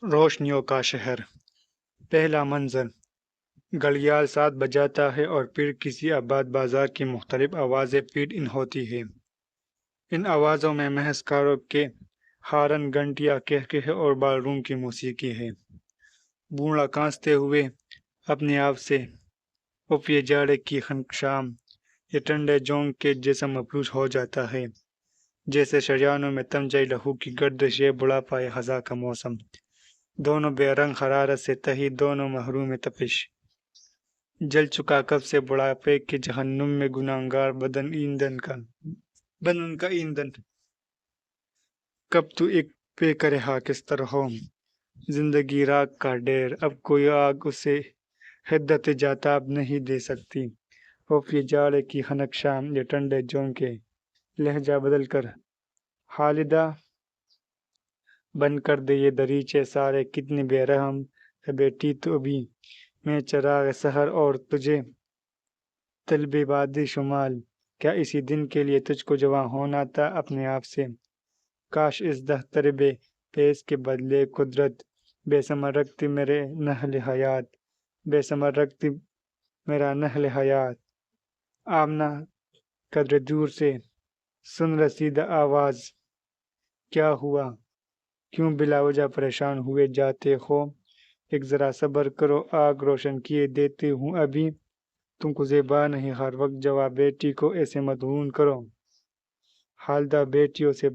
روشنیوں کا شہر۔ پہلا منظر، گھڑیال 7 بجاتا ہے اور پھر کسی آباد بازار کی مختلف آوازیں فیڈ ان ہوتی ہیں۔ ان آوازوں میں محض کاروں کے ہارن، گھنٹیاں، کہکہے اور بال روم کی موسیقی ہے۔ بوڑھا کانستے ہوئے اپنے آپ سے اف یہ جاڑے کی خنقشام، یہ ٹھنڈے جونگ کے جیسا مفلوج ہو جاتا ہے، جیسے شریانوں میں تمچائی لہو کی گردش، یہ بڑھاپائے خزاں کا موسم۔ دونوں بے رنگ حرارت سے تہی، دونوں محروم تپش۔ جل چکا کب سے بڑھاپے کے جہنم میں گناہگار بدن کا ایندھن۔ کب تو ایک بے کرے خاکستر ہو، زندگی راکھ کا ڈھیر۔ اب کوئی آگ اسے حدت جاتاب نہیں دے سکتی۔ اف یہ جاڑے کی خنقشام، یہ ٹھنڈے جونگ کے لہجہ بدل کر خالدہ بند کر دے یہ دریچے سارے۔ کتنی بے رحم ہے بیٹی تو ابھی، میں چراغ سحر اور تجھے طلب بادِ شمال۔ کیا اسی دن کے لیے تجھ کو جواں ہونا تھا اپنے آپ سے؟ کاش اس دفتر بے پیس کے بدلے قدرت بے ثمر رکھتی میرے نحل حیات، بے ثمر رکھتی میرا نحل حیات۔ آمنہ قدرے دور سے سن رسیدہ آواز، کیا ہوا؟ کیوں بلا وجہ پریشان ہوئے جاتے ہو؟ ایک ذرا صبر کرو، آگ روشن کیے دیتی ہوں ابھی۔ تم کو زیبا نہیں ہر وقت جواب بیٹی کو ایسے مدہون کرو۔ خالدہ بیٹیوں سے